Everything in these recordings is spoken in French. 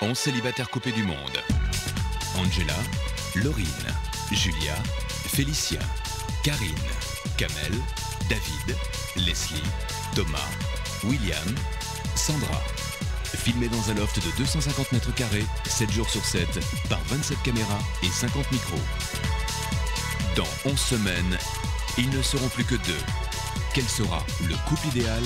11 célibataires coupés du monde. Angela, Laurine, Julia, Félicia, Karine, Kamel, David, Leslie, Thomas, William, Sandra. Filmé dans un loft de 250 mètres carrés, 7 jours sur 7, par 27 caméras et 50 micros. Dans 11 semaines, ils ne seront plus que 2. Quel sera le couple idéal?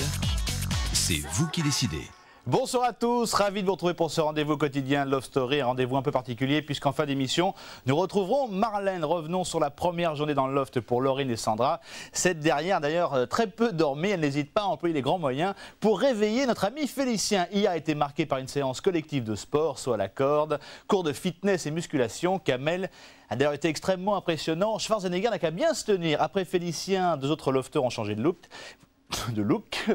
C'est vous qui décidez. Bonsoir à tous, ravi de vous retrouver pour ce rendez-vous quotidien Love Story, un rendez-vous un peu particulier puisqu'en fin d'émission, nous retrouverons Marlène. Revenons sur la première journée dans le loft pour Laurine et Sandra. Cette dernière d'ailleurs très peu dormi, elle n'hésite pas à employer les grands moyens pour réveiller notre ami Félicien. Hier a été marqué par une séance collective de sport, soit à la corde, cours de fitness et musculation. Kamel a d'ailleurs été extrêmement impressionnant. Schwarzenegger n'a qu'à bien se tenir. Après Félicien, 2 autres lofters ont changé de look.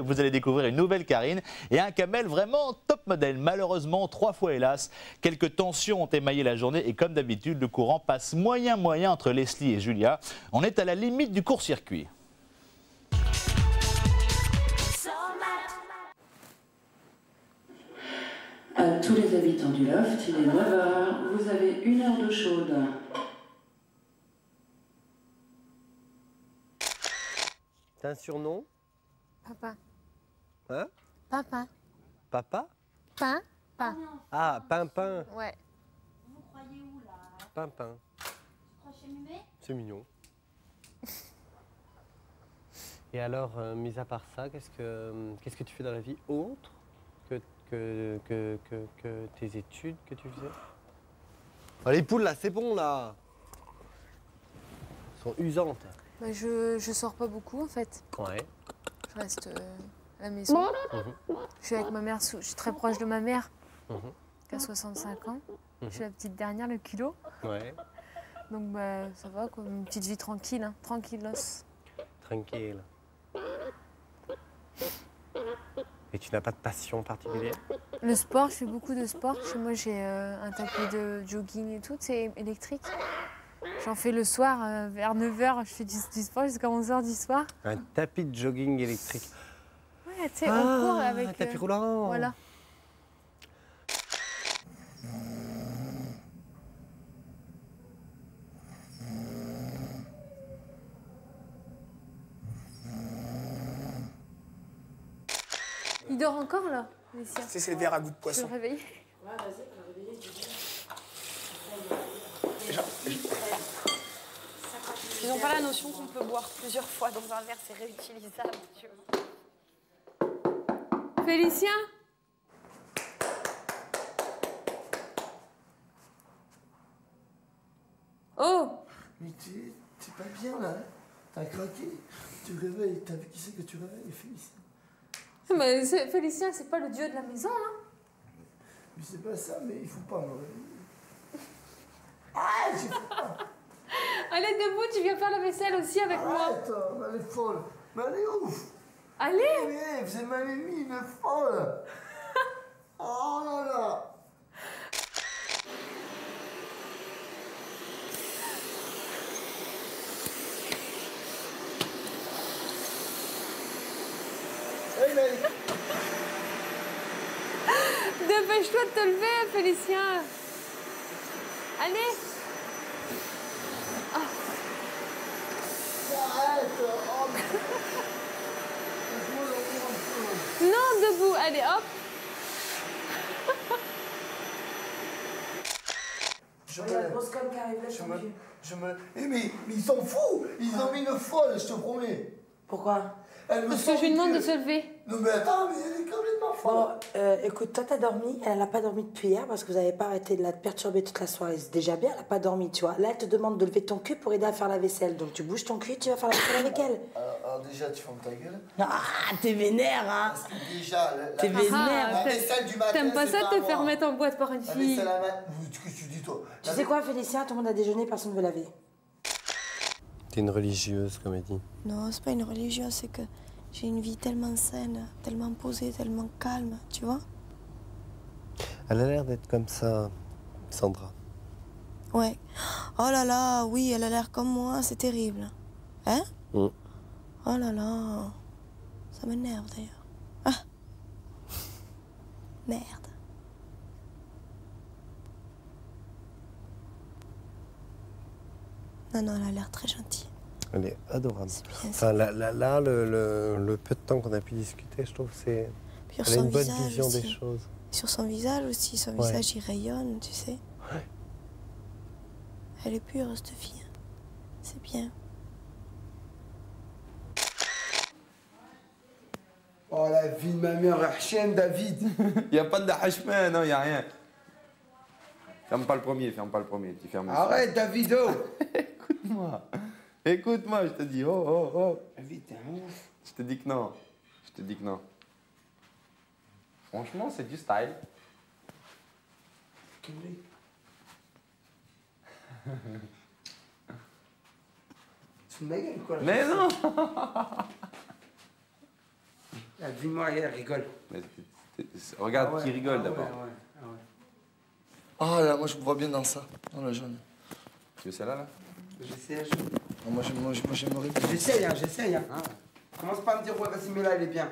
Vous allez découvrir une nouvelle Karine et un Kamel vraiment top modèle. Malheureusement, 3 fois hélas, quelques tensions ont émaillé la journée et comme d'habitude, le courant passe moyen entre Leslie et Julia. On est à la limite du court-circuit. À tous les habitants du loft, il est 9h, vous avez 1 heure d'eau chaude. T'as un surnom? Papa. Hein? Papa. Papa? Pain. Pain. Ah, Pimpin. Ouais. Vous croyez où là? Pimpin. Tu crois chez Mumet? C'est mignon. Et alors, mis à part ça, qu'est-ce que tu fais dans la vie autre que tes études que tu faisais? Ah, les poules là, c'est bon là. Elles sont usantes. Bah, je sors pas beaucoup en fait. Ouais. Je reste à la maison. Je suis avec ma mère, je suis très proche de ma mère, qui a 65 ans. Je suis la petite dernière, le kilo. Ouais. Donc bah, ça va, quoi. Une petite vie tranquille, hein. Tranquillos. Tranquille. Et tu n'as pas de passion particulière? Le sport, je fais beaucoup de sport. Chez moi, j'ai un tapis de jogging et tout, c'est électrique. J'en fais le soir, vers 9h, je fais du sport jusqu'à 11h du soir. Un tapis de jogging électrique. Ouais, tu sais, on court avec... Un tapis roulant. Voilà. Il dort encore, là, Lucia? C'est le verre à goût de Je poisson. le réveille. Ouais, vas-y, on va réveiller. Ils n'ont pas la notion qu'on peut boire plusieurs fois dans un verre, c'est réutilisable, tu vois. Félicien? Oh! Mais t'es pas bien là, hein? T'as craqué, tu réveilles, t'as vu qui c'est que tu réveilles, Félicien? Mais Félicien, c'est pas le dieu de la maison, hein? Mais c'est pas ça, mais il faut pas me réveiller. Ah, j'y faut pas! Allez, debout, tu viens faire la vaisselle aussi avec moi. Arrête, elle est folle! Mais elle est ouf! Allez! Mais vous avez ma mamie, elle est folle! Oh là là! Hey mec! Dépêche-toi de te lever, Félicien. Allez! Arrête! Oh, Non, debout. Allez, hop. je Il y a la grosse com qui arrive là, je me... Eh mais ils s'en foutent! Ils ont mis une folle, je te promets! Pourquoi? Elle me Parce que je lui sent demande de que- se lever. Non mais attends, mais elle est complètement folle! Bon, écoute, toi t'as dormi, elle n'a pas dormi depuis hier parce que vous n'avez pas arrêté de la perturber toute la soirée. C'est déjà bien, elle n'a pas dormi, tu vois. Là, elle te demande de lever ton cul pour aider à faire la vaisselle. Donc tu bouges ton cul et tu vas faire la vaisselle avec elle. Alors déjà, tu fermes ta gueule. Ah, t'es vénère, hein. Parce que déjà, T'es vénère. la vaisselle du matin, T'aimes pas c'est ça de te faire moi. mettre en boîte par une La fille? vaisselle à main... Qu'est-ce que tu dis, toi? Tu sais quoi, Félicien, tout le monde a déjeuné, personne ne veut laver. T'es une religieuse, comme elle dit. Non, c'est pas une religieuse, c'est que j'ai une vie tellement saine, tellement posée, tellement calme, tu vois? Elle a l'air d'être comme ça, Sandra. Ouais. Oh là là, oui, elle a l'air comme moi, c'est terrible. Hein? Oh là là. Ça m'énerve d'ailleurs. Ah. Merde. Non, non, elle a l'air très gentille. Elle est adorable. C'est bien, Enfin, là, le peu de temps qu'on a pu discuter, je trouve que c'est... Puis Elle a une bonne visage vision aussi. des choses. Sur son visage aussi, son Ouais. visage il rayonne, tu sais. Ouais. Elle est pure, cette fille. C'est bien. Oh la vie de ma mère, Hachem, David. Il n'y a pas de hachman, non, il n'y a rien. Ferme pas le premier, tu fermes le Arrête, Davido. Écoute-moi. Écoute-moi, je te dis, oh. David, t'es un ouf. Je te dis que non. Franchement, c'est du style. Tu me gueules quoi là? Mais non. La vie de moi, elle rigole. Regarde Ah ouais, qui rigole ah ouais, d'abord. ah ouais. Ah là, moi je me vois bien dans ça, dans la jaune. Tu veux celle-là là? J'essaie la jaune. Ah, moi j'aimerais. J'essaye. Commence pas à me dire, ouais, vas-y, mais là, elle est bien.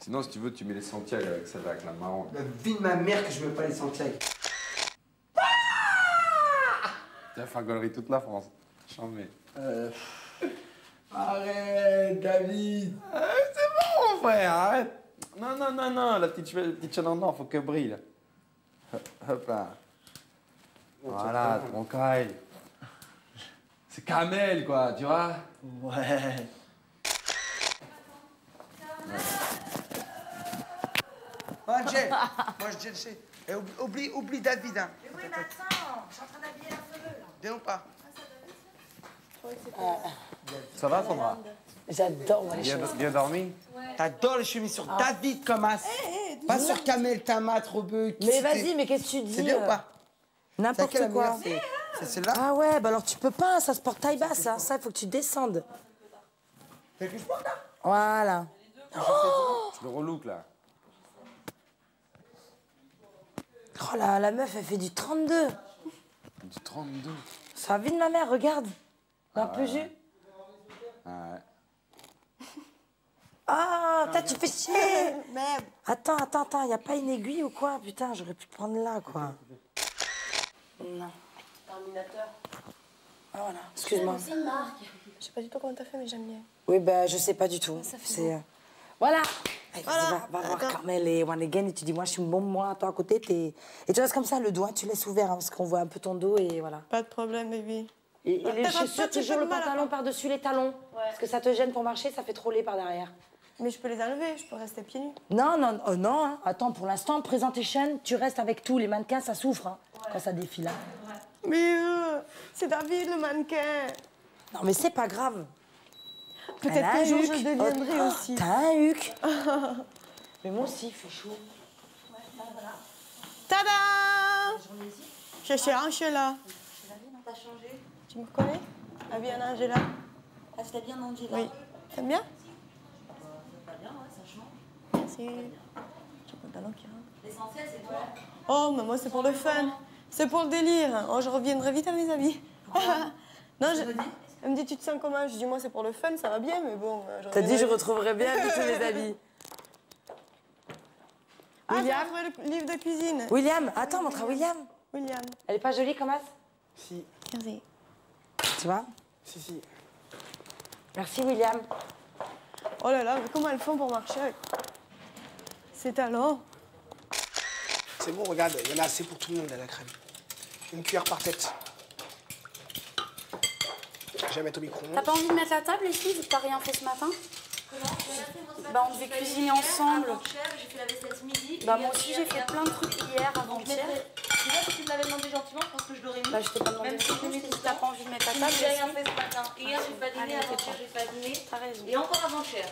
Sinon, si tu veux, tu mets les Santiago avec celle-là, avec la marron. La vie de ma mère que je veux pas les Santiago. Tu vas faire gaulerie toute la France. Chambé. Arrête, David. C'est bon, frère, arrête. Non, la petite chaîne en or, faut qu'elle brille. Là. Hop là. Voilà, troncaille. C'est Kamel, quoi, tu vois? Ouais. Angel, moi je sais. Et oublie David, hein. Mais oui, mais attends, je suis en train d'habiller la feu, là. Viens ou pas? Ça va, Sandra? J'adore moi, les chemises. Bien dormi? T'adores les chemises sur David comme as. Pas sur Kamel, Tamat, Rebeu. Mais vas-y, mais qu'est-ce que tu dis? C'est bien ou pas? N'importe C'est laquelle la quoi. meilleure? C'est celle-là? Ah ouais, bah alors tu peux pas, ça se porte taille basse, hein. Ça, il faut que tu descendes. T'as que je porte là? Voilà. Je le relook, là. Oh là, la meuf, elle fait du 32. Du 32. Ça va vite, ma mère, regarde. Un peu jus. Ouais. Ah, tu fais chier. Attends, y a pas une aiguille ou quoi? Putain, j'aurais pu prendre là, quoi. Non. Terminateur. Ah, voilà, excuse-moi. C'est une marque. Je sais pas du tout comment t'as fait, mais j'aime bien. Oui, bah, je sais pas du tout. C'est. Voilà. Allez, vas-y, Voilà. va voir Carmel et One Again et tu dis, moi, je suis bon, moi, toi à côté, t'es. Et tu restes comme ça, le doigt, tu laisses ouvert, hein, parce qu'on voit un peu ton dos et voilà. Pas de problème, baby. Et les T'as chaussures, un petit toujours peu le de mal à pantalon faire. par-dessus les talons. Parce que ça te gêne pour marcher, ça fait trop laid par derrière. Mais je peux les enlever, je peux rester pieds nus. Non, non, hein. Attends, pour l'instant, presentation, tu restes avec tout. Les mannequins, ça souffre hein, quand ça défile. Hein. Mais c'est David, le mannequin. Non, mais c'est pas grave. Peut-être qu'un jour, je le deviendrai Oh, aussi. T'as un huc. Mais moi aussi, il fait chaud. Tada! Je suis Angela. T'as changé. Tu me connais? Ah bien, Angela. Ah, c'était bien, Angela. Oui. T'aimes bien? Pas bien, ouais, ça change. Merci. J'ai le pantalon qui rentre. L'essentiel, c'est quoi? Oh, mais moi, c'est pour le fun. C'est pour le délire. Oh, je reviendrai vite à mes habits. Non, elle me dit, tu te sens comment? Je dis, moi, c'est pour le fun, ça va bien, mais bon. T'as dit, je retrouverai bien tous mes habits. Ah, William? j'ai trouvé le livre de cuisine. William, attends, montre à William. William. Elle est pas jolie comme ça? Si. Merci. Tu vois? Si. Merci, William. Oh là là, mais comment elles font pour marcher avec ces talons? C'est bon, regarde, il y en a assez pour tout le monde à la crème. Une cuillère par tête. Je vais mettre au micro-ondes. T'as pas envie de mettre la table ici, vu que t'as rien fait ce matin? Bah, on devait cuisiner ensemble. J'ai fait la vaisselle ce midi. Bah, moi aussi, j'ai fait plein de trucs hier, avant-hier. Tu vois, si tu me l'avais demandé gentiment, je pense que je l'aurais mis. Bah, je t'ai pas demandé. Même si je Si t'as pas envie de mettre la table, j'ai rien fait ce matin. Hier, j'ai pas dîné, Allez, avant-hier, j'ai pas dîné. T'as raison. Et encore avant-hier.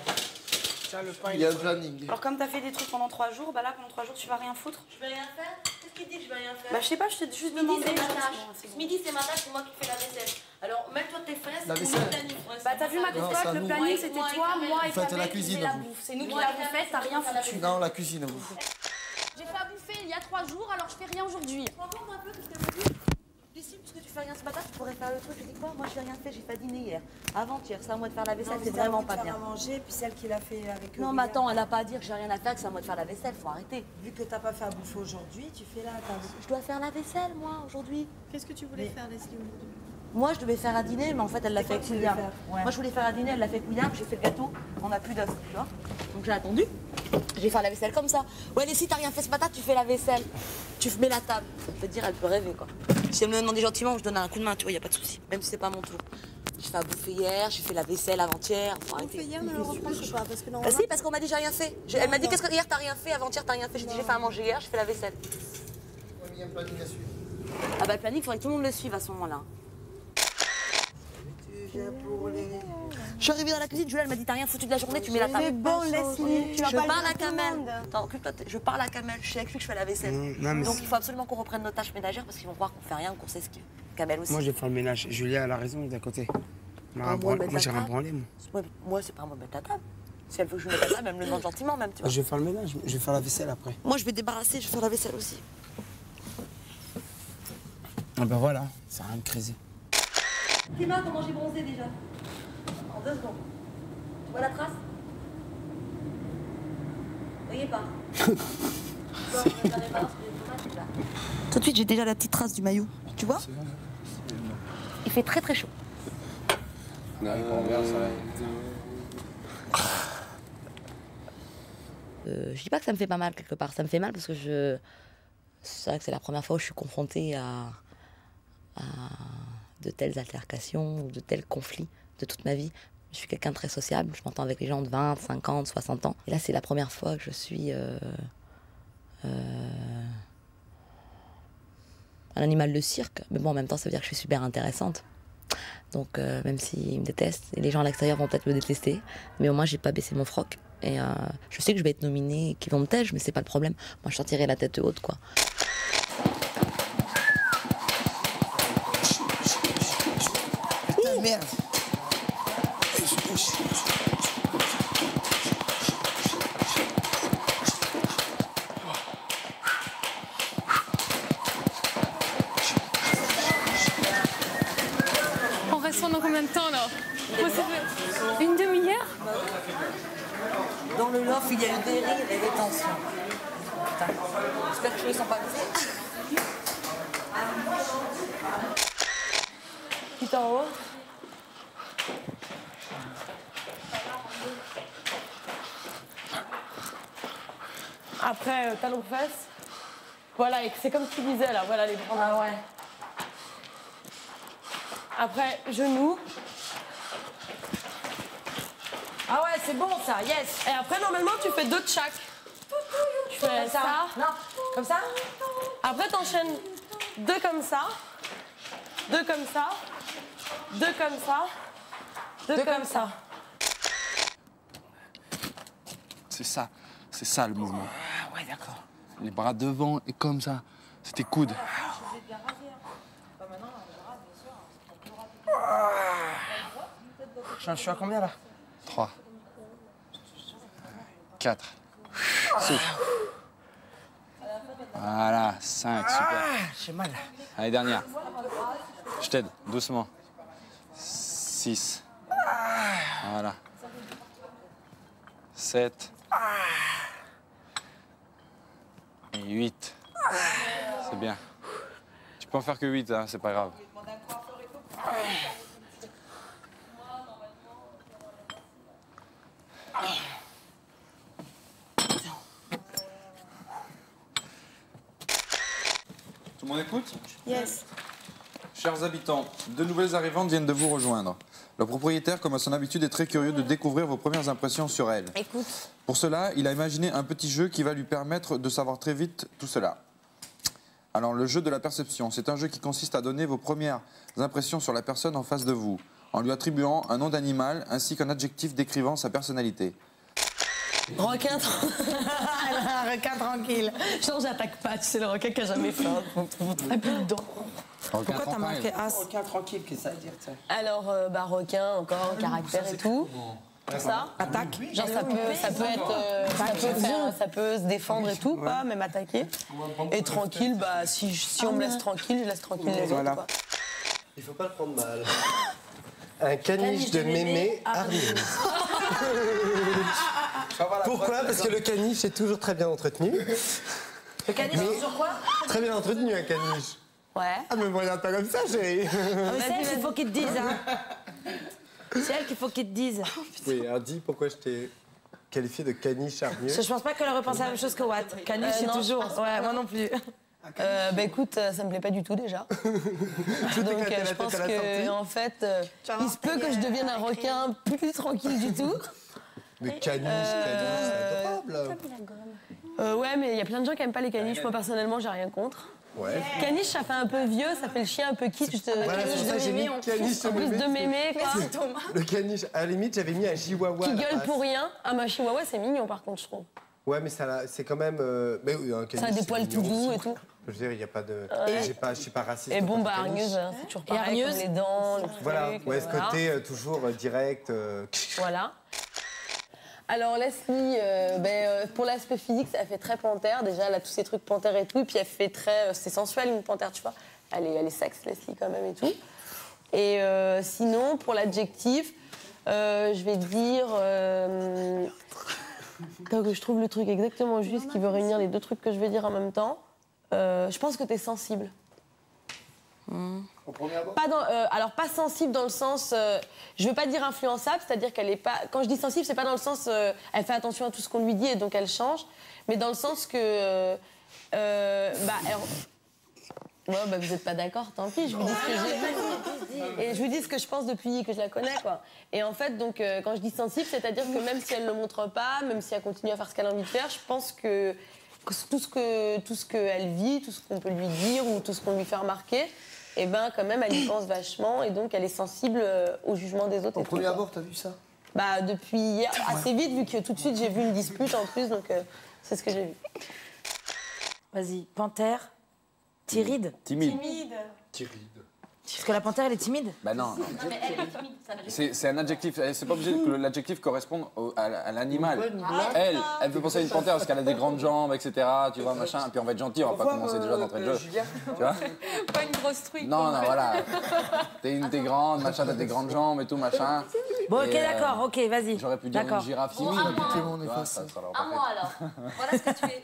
Tiens, le pain, Il y a le planning. Alors, comme t'as fait des trucs pendant 3 jours, bah là, pendant 3 jours, tu vas rien foutre. Je vais rien faire. Qu'est-ce qu'il dit que je vais rien faire? Bah, je sais pas, je t'ai juste Ce midi, demandé. c'est ma Bon, tâche. c'est Ce bon. midi, c'est ma tâche, c'est moi qui fais la vaisselle. Alors, mets-toi tes fesses. La ou vaisselle. le planning. Ouais, Bah, c'est t'as vu ma ça. Non, question ça, avec le nous. planning, Moi, c'était moi, toi, Kamel. moi et Vous faites Kamel la qui cuisine, faisait la vous. bouffe. C'est nous qui Moi, l'avons Kamel, faite, t'as rien c'est moi qui foutu. Non, la cuisine, vous. J'ai fait à bouffer il y a 3 jours, alors je fais rien aujourd'hui. Tu te rends compte un peu de ce qu'elle me dit? D'ici, puisque tu fais rien ce matin, tu pourrais faire le truc. Je dis quoi? Moi, je n'ai rien fait, j'ai pas dîné hier. Avant-hier, c'est à moi de faire la vaisselle, c'est vraiment pas bien. manger, puis celle qui l'a fait avec Non, mais attends, elle a pas à dire que j'ai rien à faire, que c'est à moi de faire la vaisselle, faut arrêter. Vu que t'as pas fait à bouffer aujourd'hui, tu fais là. Je dois faire la vaisselle, moi, aujourd'hui. Qu'est-ce que tu voulais faire, Leslie, aujourd'hui? Moi, je devais faire à dîner, mais en fait, elle l'a fait avec William. Moi, je voulais faire à dîner, elle l'a fait avec William, j'ai fait le gâteau, on n'a plus d'œufs, tu vois. Donc j'ai attendu. Je vais faire la vaisselle comme ça. Ouais, Leslie, t'as rien fait ce matin, tu fais la vaisselle. Tu mets la table. Ça peut dire, elle peut rêver, quoi. Si elle me demandait gentiment, je donne un coup de main, tu vois, y a pas de souci. Même si c'est pas mon tour. J'ai fait à bouffer hier, j'ai fait la vaisselle avant-hier. Hier, mais le reproche pas, parce que non. Bah si, parce qu'on m'a dit j'ai rien fait. Elle m'a dit qu'est-ce que hier t'as rien fait, avant-hier t'as rien fait. J'ai dit j'ai fait à manger hier, j'ai fait la vaisselle. Il y a un planning à suivre. Ah bah le planning, il faudrait que tout le monde le suive à ce moment-là. Je suis arrivée dans la cuisine, Julia elle m'a dit t'as rien foutu de la journée, tu mets la table. C'est bon, Leslie. Je parle à Kamel. Attends, occupe-toi, je parle à Kamel, je suis avec lui que je fais la vaisselle. Donc il faut absolument qu'on reprenne nos tâches ménagères parce qu'ils vont croire qu'on fait rien, qu'on s'esquive. Kamel aussi. Moi je vais faire le ménage. Julia elle a raison d'à côté. Moi j'ai rien branlé moi. Moi c'est pas moi mettre la table. Si elle veut que je mette la table, elle me le demande gentiment même, tu vois. Je vais faire le ménage, je vais faire la vaisselle après. Moi je vais débarrasser, je vais faire la vaisselle aussi. Ah ben voilà, ça a rien de crazy. Dis-moi comment j'ai bronzé déjà. En 2 secondes. Tu vois la trace? Voyez pas. Tout de suite, j'ai déjà la petite trace du maillot. Tu vois? Il fait très très chaud. Je dis pas que ça me fait pas mal quelque part. Ça me fait mal parce que c'est vrai que c'est la première fois où je suis confrontée à de telles altercations ou de tels conflits de toute ma vie. Je suis quelqu'un de très sociable, je m'entends avec les gens de 20, 50, 60 ans. Et là, c'est la première fois que je suis un animal de cirque. Mais bon, en même temps, ça veut dire que je suis super intéressante. Donc, même s'ils me détestent, et les gens à l'extérieur vont peut-être me détester, mais au moins, j'ai pas baissé mon froc. Et je sais que je vais être nominée et qu'ils vont me tèche, mais c'est pas le problème. Moi, je sortirai la tête haute, quoi. Merde. On reste pendant combien de temps là? Une demi-heure? Dans le loft, il y a eu des rires et des tensions. Putain, j'espère que je ne les sens pas visés. Tout en haut. Après, talons fesses. Voilà, et c'est comme tu disais là, voilà les bras. Ah ouais. Après, genoux. Ah ouais, c'est bon ça, yes. Et après, normalement, tu fais 2 de chaque. Tu fais ça. Non, comme ça. Après, t'enchaînes 2 comme ça. 2 comme ça. 2 comme ça. 2 comme ça. C'est ça le mouvement. Ah ouais, d'accord. Les bras devant et comme ça. C'était coude. Je suis à combien là? 3. 4. Souffle. Voilà, 5, super. J'ai mal. Allez, dernière. Je t'aide, doucement. 6. Voilà. 7. Et 8. C'est bien. Tu peux en faire que 8, hein, c'est pas grave. Tout le monde écoute? Yes. Chers habitants, 2 nouvelles arrivantes viennent de vous rejoindre. Le propriétaire, comme à son habitude, est très curieux de découvrir vos premières impressions sur elle. Écoute. Pour cela, il a imaginé un petit jeu qui va lui permettre de savoir très vite tout cela. Alors, le jeu de la perception, c'est un jeu qui consiste à donner vos premières impressions sur la personne en face de vous, en lui attribuant un nom d'animal ainsi qu'un adjectif décrivant sa personnalité. Requin, un requin tranquille. Genre, j'attaque pas, tu sais, le requin qui a jamais fait un peu de dents. Pourquoi t'as marqué as? Requin tranquille, qu'est-ce que ça veut dire ça? Alors, requin, encore, caractère et tout. Ça. Attaque. Genre, ça peut être. Ça peut se défendre et tout, pas, même attaquer. Et tranquille, bah, si on me laisse tranquille, je laisse tranquille les autres, quoi. Il faut pas le prendre mal. Un caniche de mémé Armin. Pourquoi? Parce que le caniche est toujours très bien entretenu. Le caniche, c'est sur quoi? Très bien entretenu, un caniche. Ouais. Ah, mais me regarde pas comme ça, chérie. C'est elle qu'il faut qu'ils te disent, hein. C'est elle qu'il faut qu'ils te disent. Oui, alors dis pourquoi je t'ai qualifié de caniche hargneux. Je pense pas qu'elle aurait pensé à la même chose que Watt. Caniche, c'est non, toujours. je pense Ouais, moi non plus. Bah écoute, ça me plaît pas du tout déjà. Donc je pense que en fait, il se peut que je devienne un requin plus tranquille du tout. Mais caniche, c'est adorable. Ouais, mais il y a plein de gens qui aiment pas les caniches. Moi personnellement, j'ai rien contre. Ouais. Caniche, ça fait un peu vieux, ça fait le chien un peu kitsch. Voilà, c'est ça, j'ai mis caniche En plus de mémé, quoi. Le caniche, à la limite, j'avais mis un chihuahua. Qui gueule pour rien. Ah, ma chihuahua, c'est mignon par contre, je trouve. Ouais, mais c'est quand même. Mais oui, un caniche. Ça a des poils tout doux et tout. Je veux dire, il n'y a pas de. Ouais. Je suis pas raciste. Et bon, bah, hargneuse, c'est toujours pareil, comme les dents, le voilà, truc, ouais, ce voilà. côté toujours direct. Voilà. Alors Leslie, pour l'aspect physique, ça fait très panthère. Déjà, elle a tous ces trucs panthère et tout. Et puis elle fait très... c'est sensuel, une panthère, tu vois. Elle est sexe, Leslie, quand même, et tout. Et sinon, pour l'adjectif, je vais dire... que je trouve le truc exactement juste qui veut réunir les deux trucs que je vais dire en même temps. Je pense que t'es sensible. Au premier abord Pas alors pas sensible dans le sens, je veux pas dire influençable, c'est-à-dire qu'elle est pas. Quand je dis sensible, c'est pas dans le sens, elle fait attention à tout ce qu'on lui dit et donc elle change, mais dans le sens que, vous êtes pas d'accord, tant pis, je vous dis ce que j'ai. Et je vous dis ce que je pense depuis que je la connais, quoi. Et en fait, donc, quand je dis sensible, c'est-à-dire que même si elle le montre pas, même si elle continue à faire ce qu'elle a envie de faire, je pense que tout ce qu'elle vit, tout ce qu'on peut lui dire ou tout ce qu'on lui fait remarquer, et ben quand même elle y pense vachement et donc elle est sensible au jugement des autres. Au premier abord, t'as vu ça? Bah depuis hier, assez vite vu que tout de suite j'ai vu une dispute en plus, donc c'est ce que j'ai vu. Vas-y, panthère, timide. Timide. Parce que la panthère, elle est timide. Bah non. Non, mais elle est timide, c'est un adjectif. C'est un adjectif. C'est pas obligé que l'adjectif corresponde à l'animal. Elle peut penser à une panthère parce qu'elle a des grandes jambes, etc. Tu vois, machin. Et puis on va être gentil, on va pas commencer déjà d'entrée de jeu. Tu vois? Pas une grosse truc. Non, voilà. T'es grande, machin, t'as des grandes jambes et tout, machin. Bon, ok, d'accord, ok, vas-y. J'aurais pu dire une girafe timide. À moi alors. Voilà ce que tu es.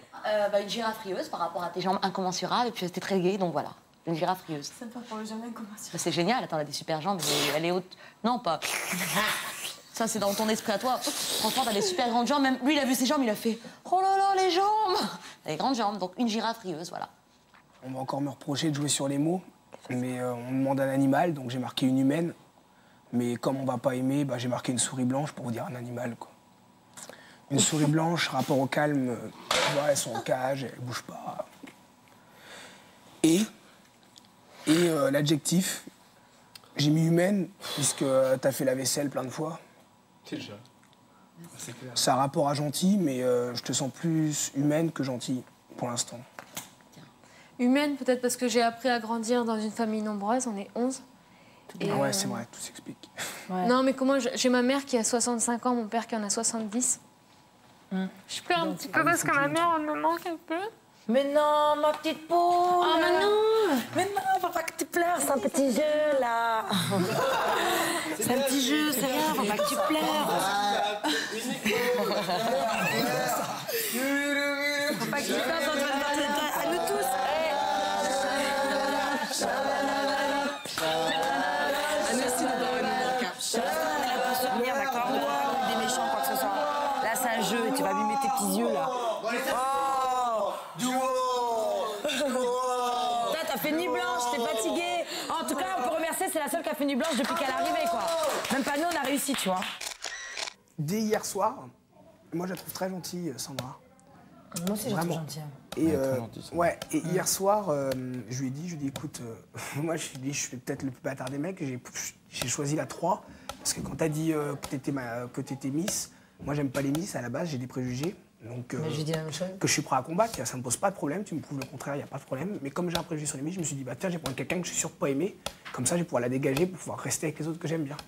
Une girafe rieuse par rapport à tes jambes incommensurables et puis c'était très gai, donc voilà. Une girafe rieuse. Ça me fait pour le jambes incommensurable. C'est génial, attends, elle a des super jambes, elle est haute. Non, pas. Ça, c'est dans ton esprit à toi. Franchement, t'as des super grandes jambes. Même lui, il a vu ses jambes, il a fait oh là là, les jambes. T'as des grandes jambes, donc une girafe rieuse, voilà. On va encore me reprocher de jouer sur les mots, mais on me demande un animal, donc j'ai marqué une humaine. Mais comme on va pas aimer, j'ai marqué une souris blanche pour dire un animal, quoi. Une souris blanche, rapport au calme, tu vois, elles sont en cage, elles bougent pas. Et l'adjectif, j'ai mis humaine, puisque t'as fait la vaisselle plein de fois. Déjà. Ça a rapport à gentil, mais je te sens plus humaine que gentille, pour l'instant. Humaine, peut-être parce que j'ai appris à grandir dans une famille nombreuse, on est 11. Et ouais, c'est vrai, tout s'explique. Ouais. Non, mais comment j'ai ma mère qui a 65 ans, mon père qui en a 70. Je pleure un petit peu parce que ma mère, elle me manque un peu. Mais non, ma petite poule. Oh, mais non. Mais non, faut pas que tu pleures, c'est un petit jeu, là. C'est un petit jeu, c'est rien, faut pas que tu pleures. Faut pas que tu pleures, à nous tous. Merci de nous manquer. Elle a pour souvenir, d'accord, des méchants, quoi que ce soit. Là, c'est un jeu et tu vas lui mettre tes petits yeux, là. T'as fait nuit blanche, t'es fatiguée. En tout cas, on peut remercier, c'est la seule qui a fait nuit blanche depuis qu'elle est arrivée, quoi. Même pas nous, on a réussi, tu vois. Dès hier soir, moi je la trouve très gentille, Sandra. Moi aussi, je la trouve gentille. Et, et hier soir, je lui ai dit, écoute, moi je suis peut-être le plus bâtard des mecs, j'ai choisi la 3, parce que quand t'as dit que t'étais Miss, moi j'aime pas les Miss, à la base j'ai des préjugés. Donc, que je suis prêt à combattre, ça me pose pas de problème, tu me prouves le contraire, il n'y a pas de problème. Mais comme j'ai un préjugé sur les Miss, je me suis dit, tiens, je vais prendre quelqu'un que je suis sûr de pas aimer, comme ça je vais pouvoir la dégager pour pouvoir rester avec les autres que j'aime bien.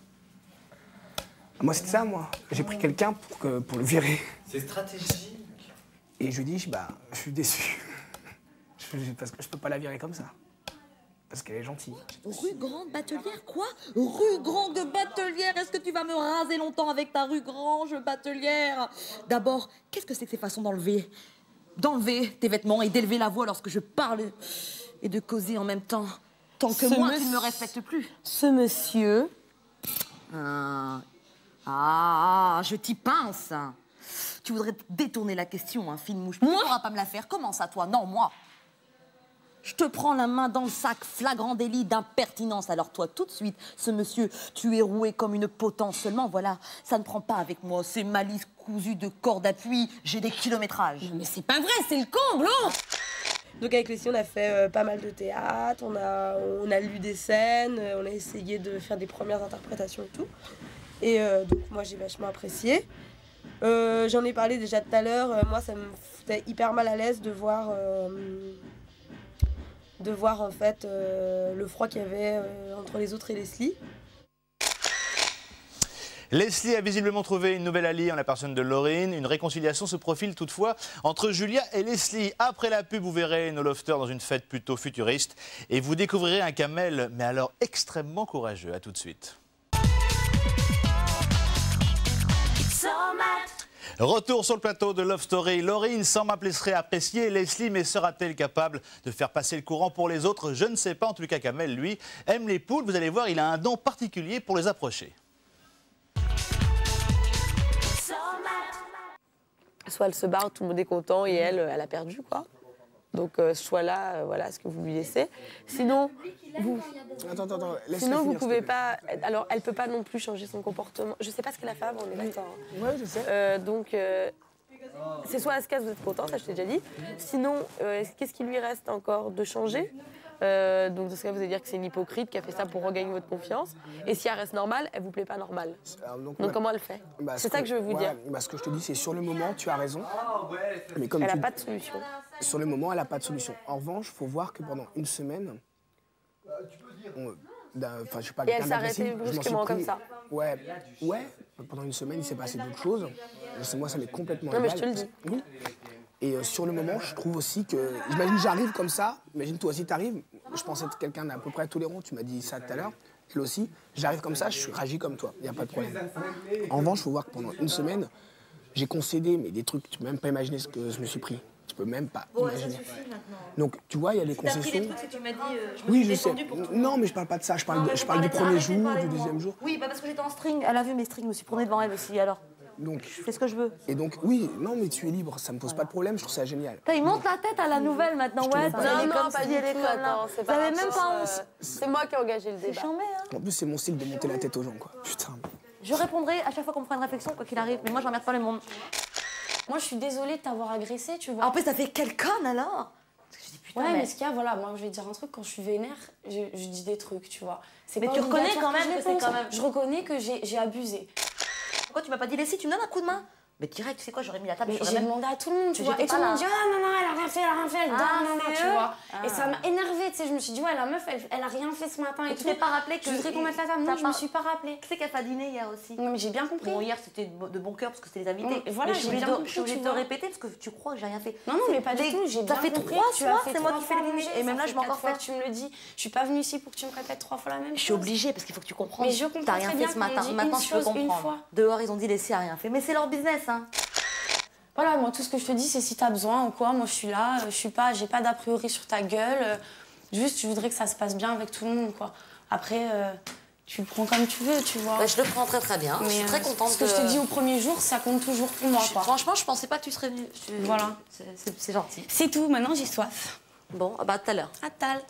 Moi c'était ça, moi. J'ai pris quelqu'un pour le virer. C'est stratégique. Et je lui dis, je suis déçu. Parce que je peux pas la virer comme ça. Parce qu'elle est gentille. Rue Grande Batelière, quoi? Rue Grande Batelière, est-ce que tu vas me raser longtemps avec ta rue Grange Batelière? D'abord, qu'est-ce que c'est que ces façons d'enlever tes vêtements et d'élever la voix lorsque je parle? et de causer en même temps. Tant que moi, tu ne me respectes plus. Ce monsieur... je t'y pense. Tu voudrais détourner la question, hein, fine mouche. Moi, tu ne pourras pas me la faire. Comment ça, toi? Non, moi. Je te prends la main dans le sac, flagrant délit d'impertinence. Alors toi, tout de suite, ce monsieur, tu es roué comme une potence seulement. Voilà, ça ne prend pas avec moi. C'est malice cousue de corde à puits. J'ai des kilométrages. Mais c'est pas vrai, c'est le comble, oh. Donc avec Leslie, on a fait pas mal de théâtre, on a lu des scènes, on a essayé de faire des premières interprétations et tout. Et donc moi, j'ai vachement apprécié. J'en ai parlé déjà tout à l'heure. Moi, ça me foutait hyper mal à l'aise de voir en fait le froid qu'il y avait entre les autres et Leslie. Leslie a visiblement trouvé une nouvelle alliée en la personne de Laurine. Une réconciliation se profile toutefois entre Julia et Leslie. Après la pub, vous verrez nos lofters dans une fête plutôt futuriste. Et vous découvrirez un Kamel, mais alors extrêmement courageux. A tout de suite. Retour sur le plateau de Love Story. Laurine, sans m'appeler, serait appréciée. Leslie, mais sera-t-elle capable de faire passer le courant pour les autres? Je ne sais pas. En tout cas, Kamel, lui, aime les poules. Vous allez voir, il a un don particulier pour les approcher. Soit elle se barre, tout le monde est content et elle a perdu, quoi. Donc soit là, voilà ce que vous lui laissez. Sinon, vous... Attends, sinon vous pouvez pas... Alors, elle peut pas non plus changer son comportement. Je sais pas ce qu'elle a fait avant, on est d'accord. Ouais, je sais. Donc, c'est soit elle se casse, vous êtes content, ça je t'ai déjà dit. Sinon, qu'est-ce qui lui reste encore de changer? Donc dans ce cas, vous allez dire que c'est une hypocrite qui a fait ça pour regagner votre confiance. Et si elle reste normale, elle vous plaît pas normale. Donc comment elle fait? C'est ça que je veux vous dire. Ce que je te dis, c'est sur le moment, tu as raison. Mais comme elle n'a pas de solution. Sur le moment, elle n'a pas de solution. En revanche, il faut voir que pendant une semaine, je sais pas, et elle s'est arrêtée brusquement comme ça. Ouais. Pendant une semaine, il s'est passé d'autres choses. Moi, ça m'est complètement égal. Non, mais je te le dis. Oui. Et sur le moment, je trouve aussi que... Imagine, j'arrive comme ça. Imagine, toi aussi, t'arrives. Je pensais être quelqu'un d'à peu près tolérant. Tu m'as dit ça tout à l'heure. Elle aussi. J'arrive comme ça, je réagis comme toi. Il n'y a pas de problème. En revanche, il faut voir que pendant une semaine, j'ai concédé, mais des trucs, tu peux même pas imaginer ce que je me suis pris. Tu peux même pas imaginer. Donc, tu vois, il y a des concessions. T'as pris des trucs que tu m'as dit, oui, je sais. Non, mais je parle pas de ça. Je parle du premier jour, du deuxième jour. Oui, parce que j'étais en string. Elle a vu mes strings, je me suis promenée devant elle aussi, alors. Donc, je fais ce que je veux. Et donc, oui, non, mais tu es libre, ça me pose pas de problème, je trouve ça génial. Il monte la tête à la nouvelle maintenant, ouais. Non, pas du tout, attends, c'est pas... Vous avez même pas honte. C'est moi qui ai engagé le débat. C'est chambé, hein. En plus, c'est mon style de monter la tête aux gens, quoi. Putain. Je répondrai à chaque fois qu'on me fera une réflexion, quoi qu'il arrive, mais moi, je remercie pas le monde. Moi, je suis désolée de t'avoir agressée, tu vois. En plus, ça fait quelle conne, alors? Putain, ouais, mais ce qu'il y a, voilà, moi je vais dire un truc, quand je suis vénère, je dis des trucs, tu vois. Mais tu reconnais quand même que c'est quand même... Je reconnais que j'ai abusé. Pourquoi tu m'as pas dit laisser? Tu me donnes un coup de main? Mais direct, tu sais quoi, j'aurais mis la table. J'ai demandé à tout le monde, tu vois. Et tout le monde dit, ah non, elle a rien fait, non, tu vois. Et ça m'a énervée, tu sais. Je me suis dit, ouais, la meuf, elle a rien fait ce matin et tout. Tu t'es pas rappelé que... Je voudrais qu'on mette la table. Non, je me suis pas rappelé. Tu sais qu'elle t'a dîné hier aussi. Non, mais j'ai bien compris. Bon, hier, c'était de bon cœur parce que c'était les invités. Voilà, j'ai bien compris. Je voulais te répéter parce que tu crois que j'ai rien fait. Non, mais pas du tout. J'ai bien compris. Ça fait 3 soirs, c'est moi qui fais le dîner. Et même là, je m'en encore fait. Tu me le dis. Je suis pas venue ici pour que tu me répètes 3 fois la même chose. Je suis obligée parce qu'il faut que tu comprennes. Mais je comprends. T'as rien fait ce matin. Maintenant, je peux comprendre. Dehors, ils ont dit laisser rien fait. Mais c'est leur business, hein. Voilà, moi, tout ce que je te dis, c'est si t'as besoin ou quoi, moi, je suis là. J'ai pas d'a priori sur ta gueule. Juste, je voudrais que ça se passe bien avec tout le monde, quoi. Après, tu le prends comme tu veux, tu vois. Bah, je le prends très très bien. Mais je suis très contente. Ce que je te dis au premier jour, ça compte toujours pour moi, quoi. Franchement, je pensais pas que tu serais venue. Voilà. C'est gentil. C'est tout, maintenant, j'ai soif. Bon, bah, à tout à l'heure. À tout à l'heure.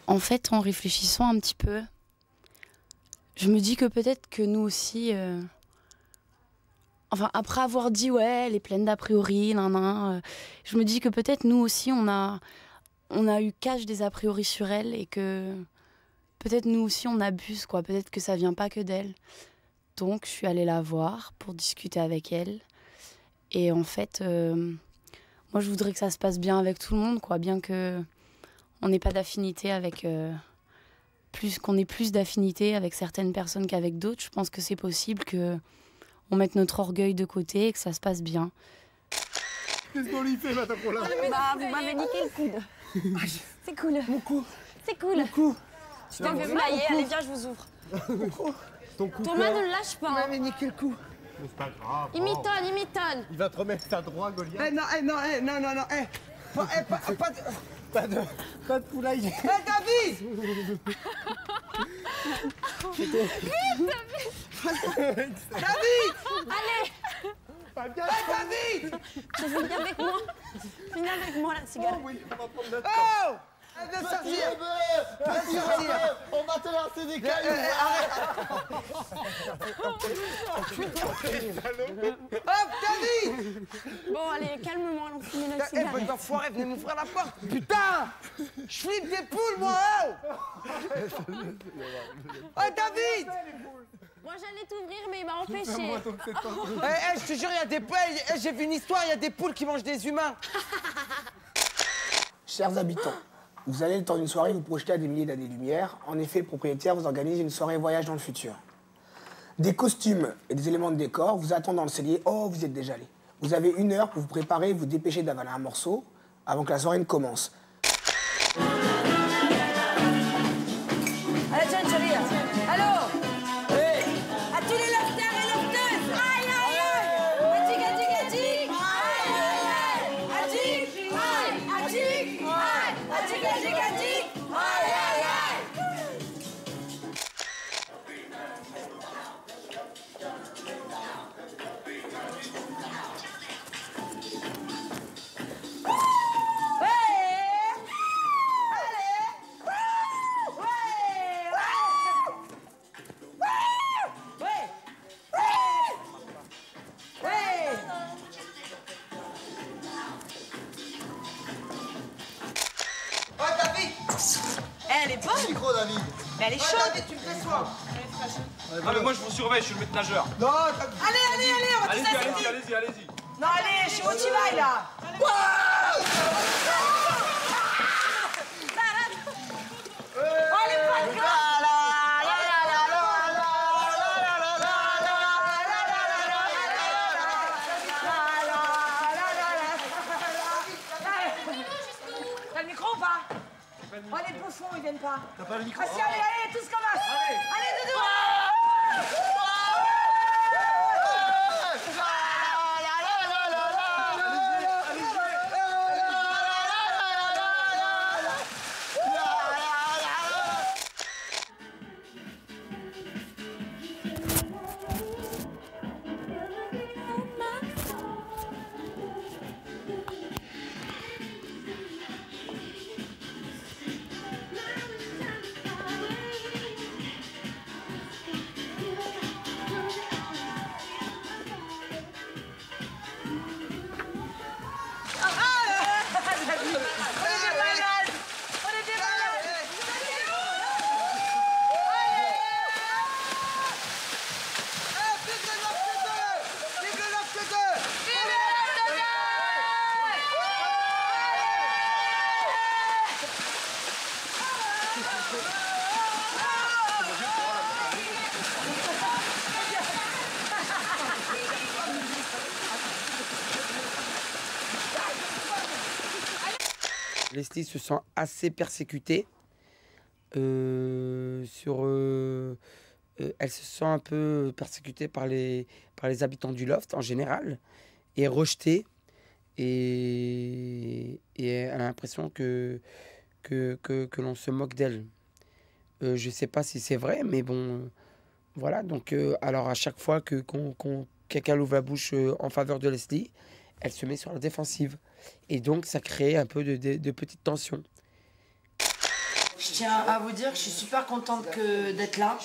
En fait, en réfléchissant un petit peu, je me dis que peut-être que nous aussi... Enfin, après avoir dit, ouais, elle est pleine d'a priori, je me dis que peut-être nous aussi, on a eu cache des a priori sur elle et que peut-être nous aussi, on abuse, quoi. Peut-être que ça vient pas que d'elle. Donc, je suis allée la voir pour discuter avec elle. Et en fait, moi, je voudrais que ça se passe bien avec tout le monde, quoi. Bien que on n'ait pas d'affinité avec... qu'on ait plus d'affinité avec certaines personnes qu'avec d'autres. Je pense que c'est possible que... on mette notre orgueil de côté et que ça se passe bien. Qu'est-ce qu'on lui fait, madame Roland? Vous m'avez niqué le coude. C'est cool. Mon cou. C'est cool. Mon cou. Tu t'en fais blaguer, allez viens, je vous ouvre. Mon cou. Ton cou. Thomas, ne le lâche pas. Il m'avait niqué le cou. Mais c'est pas grave. Il m'étonne. Il va te remettre à droit, Goliath. Non, pas de... Pas de poulailler. Hé, David! David! Allez! Hé, David! Viens avec moi. Viens avec moi, la cigale. Oh oui, on va prendre notre temps. Oh! Viens sortir! On va te lancer des cailloux. Hop, David! Bon, allez, calme-moi, l'enfumé la Eh, cigale. bonne enfoiré, venez m'ouvrir la porte! Putain! Je flippe des poules, moi, oh! Oh, David! Moi, j'allais t'ouvrir, mais il m'a empêché. Je te jure, il y a des poules. J'ai vu une histoire, il y a des poules qui mangent des humains. Chers habitants, vous allez, le temps d'une soirée, vous projeter à des milliers d'années-lumière. En effet, le propriétaire vous organise une soirée voyage dans le futur. Des costumes et des éléments de décor vous attendent dans le cellier. Oh, vous y êtes déjà allé. Vous avez 1 heure pour vous préparer et vous dépêcher d'avaler un morceau avant que la soirée ne commence. Allez, tiens, chérie. Allô? À tous les lofters et lofteuses. Aïe, aïe, aïe. Adik, adik, adik. Aïe, aïe, aïe. Adik, aïe. Adik, aïe. Adik, adik, adik. Aïe, aïe, aïe. Elle est bonne. Micro, David. Mais elle est chaude. David, tu me fais soin. Ah, mais moi je vous surveille, je suis le maître nageur. Non, David. Allez, on va Allez-y, tous allez-y, allez-y, allez-y. Non, allez, je suis au Tivaï, là. Oh, elle est pas grave. T'as le micro ou pas? Oh, les bouffons, ils viennent pas. T'as pas le micro? Ah si, allez, allez, tous commencent. Allez, Doudou. Leslie se sent assez persécutée. Elle se sent un peu persécutée par les habitants du loft en général et rejetée. Et elle a l'impression que l'on se moque d'elle. Je ne sais pas si c'est vrai, mais bon, voilà. Donc, alors à chaque fois que quelqu'un ouvre la bouche en faveur de Leslie, elle se met sur la défensive. Et donc, ça crée un peu de petites tensions. Je tiens à vous dire que je suis super contente d'être là,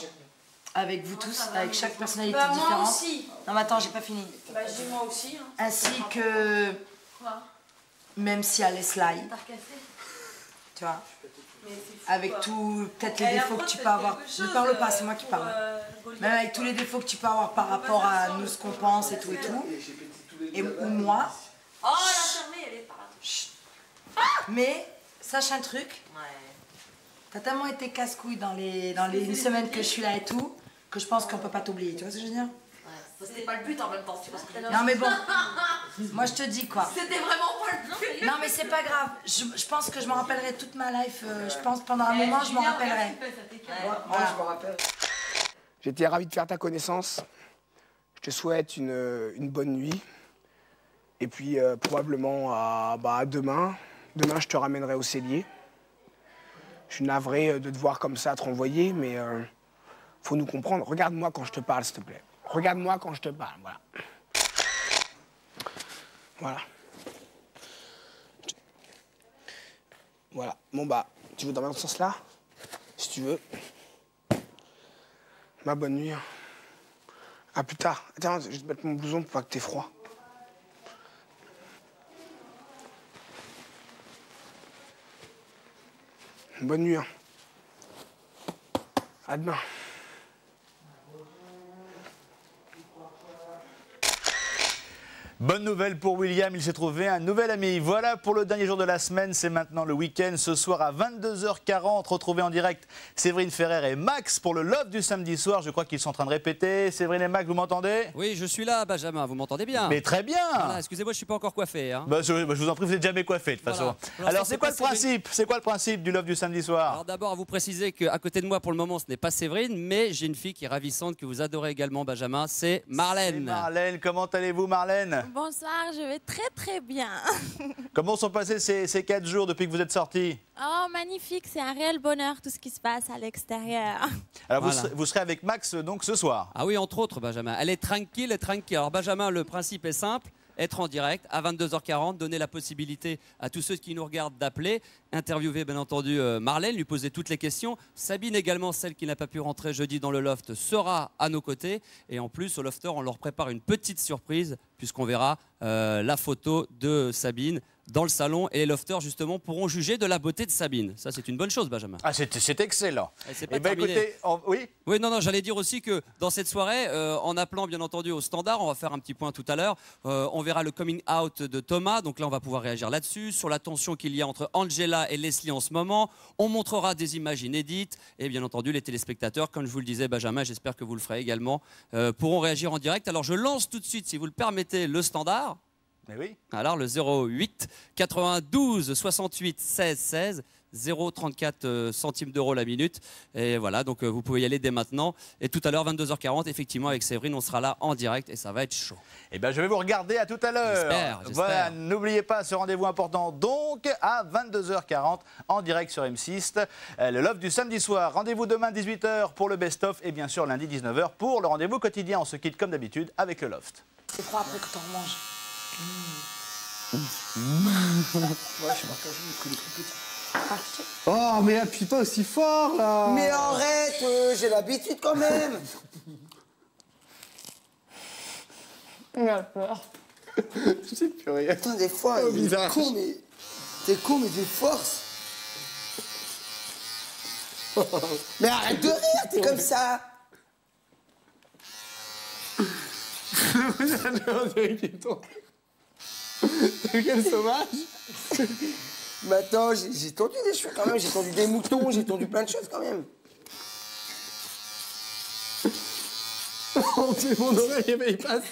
avec vous tous, avec chaque personnalité différente. Moi aussi. Non mais attends, j'ai pas fini. Bah, je dis moi aussi. Hein. Ainsi que... Quoi? Même si elle est sly, tu vois, avec tout, peut-être les défauts que tu peux avoir. Ne parle pas, c'est moi qui parle. Même avec tous les défauts que tu peux avoir par rapport à nous, ce qu'on pense et tout. Ou moi. Oh, la fermée, elle est par là. Mais, sache un truc. T'as tellement été casse-couille dans les une semaine que je suis là et tout, que je pense qu'on peut pas t'oublier, tu vois ce que je veux dire? C'était pas le but en même temps, tu vois ce que je veux dire. Non mais bon, moi je te dis quoi. C'était vraiment pas le but. Non mais c'est pas grave, je pense que je me rappellerai toute ma life, je pense pendant un moment je m'en rappellerai. Moi, je me rappelle. J'étais ravi de faire ta connaissance. Je te souhaite une bonne nuit. Et puis probablement à demain Demain, je te ramènerai au cellier. Je suis navré de te voir comme ça, te renvoyer, mais faut nous comprendre. Regarde-moi quand je te parle, s'il te plaît. Regarde-moi quand je te parle, voilà. Voilà. Voilà. Bon, bah, tu veux dormir dans ce sens-là? Si tu veux. Ma bonne nuit. À plus tard. Attends, je vais te mettre mon blouson pour pas que t'aies froid. Bonne nuit. Hein. À demain. Bonne nouvelle pour William, il s'est trouvé un nouvel ami. Voilà pour le dernier jour de la semaine, c'est maintenant le week-end. Ce soir à 22h40, retrouvez en direct Séverine Ferrer et Max pour le Love du samedi soir. Je crois qu'ils sont en train de répéter. Séverine et Max, vous m'entendez? Oui, je suis là, Benjamin, vous m'entendez bien? Mais très bien. Voilà, excusez-moi, je ne suis pas encore coiffé. Hein. Je vous en prie, vous n'êtes jamais coiffé de toute façon. Alors c'est quoi le principe? C'est quoi le principe du Love du samedi soir? Alors d'abord, à vous préciser qu'à côté de moi, pour le moment, ce n'est pas Séverine, mais j'ai une fille qui est ravissante, que vous adorez également, Benjamin, c'est Marlène. Marlène, comment allez-vous, Marlène? Bonsoir, je vais très très bien. Comment sont passés ces 4 jours depuis que vous êtes sortis? Oh, magnifique, c'est un réel bonheur tout ce qui se passe à l'extérieur. Alors vous serez avec Max donc ce soir? Ah oui, entre autres, Benjamin. Elle est tranquille. Alors Benjamin, le principe est simple. Être en direct à 22h40, donner la possibilité à tous ceux qui nous regardent d'appeler, interviewer bien entendu Marlène, lui poser toutes les questions. Sabine également, celle qui n'a pas pu rentrer jeudi dans le loft, sera à nos côtés. Et en plus, au lofter, on leur prépare une petite surprise puisqu'on verra la photo de Sabine dans le salon et les lofters justement pourront juger de la beauté de Sabine. Ça c'est une bonne chose, Benjamin. Ah, c'est excellent. Et ben écoutez, oui. Oui, non, j'allais dire aussi que dans cette soirée, en appelant bien entendu au standard, on va faire un petit point tout à l'heure. On verra le coming out de Thomas, donc là on va pouvoir réagir là-dessus, sur la tension qu'il y a entre Angela et Leslie en ce moment. On montrera des images inédites et bien entendu les téléspectateurs, comme je vous le disais, Benjamin, j'espère que vous le ferez également, pourront réagir en direct. Alors je lance tout de suite, si vous le permettez, le standard. Mais oui. Alors le 08 92 68 16 16, 0,34 centimes d'euros la minute. Et voilà, donc vous pouvez y aller dès maintenant. Et tout à l'heure, 22h40, effectivement, avec Séverine, on sera là en direct et ça va être chaud. Eh bien, je vais vous regarder à tout à l'heure. J'espère. Voilà, n'oubliez pas ce rendez-vous important, donc, à 22h40, en direct sur M6. Le Love du samedi soir. Rendez-vous demain, 18h, pour le best-of. Et bien sûr, lundi, 19h, pour le rendez-vous quotidien. On se quitte comme d'habitude avec le Loft. C'est froid après que t'en manges. Ouais, je suis marqué un jeu, petit. Oh, mais appuie pas aussi fort, là. Mais arrête, j'ai l'habitude quand même. Il a peur. Je sais plus rien. Putain, des fois, Oh, il est bizarre. con, mais... T'es con, mais de force. Mais arrête de rire, t'es comme ça. On dirait qu'il est tombé. T'as vu quel sauvage? Mais attends, j'ai tendu des cheveux quand même, j'ai tendu des moutons, j'ai tendu plein de choses quand même. Oh, c'est mon oreille, mais il passe.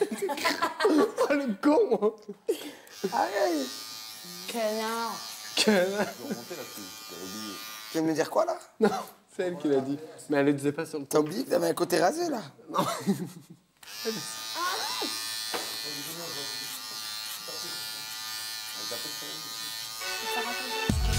Oh, le con. Arrête. Canard. Canard. Tu viens de me dire quoi, là? Non, c'est elle qui l'a dit. Mais elle le disait pas sur le... T'as oublié que t'avais un côté rasé, là? Non. Ah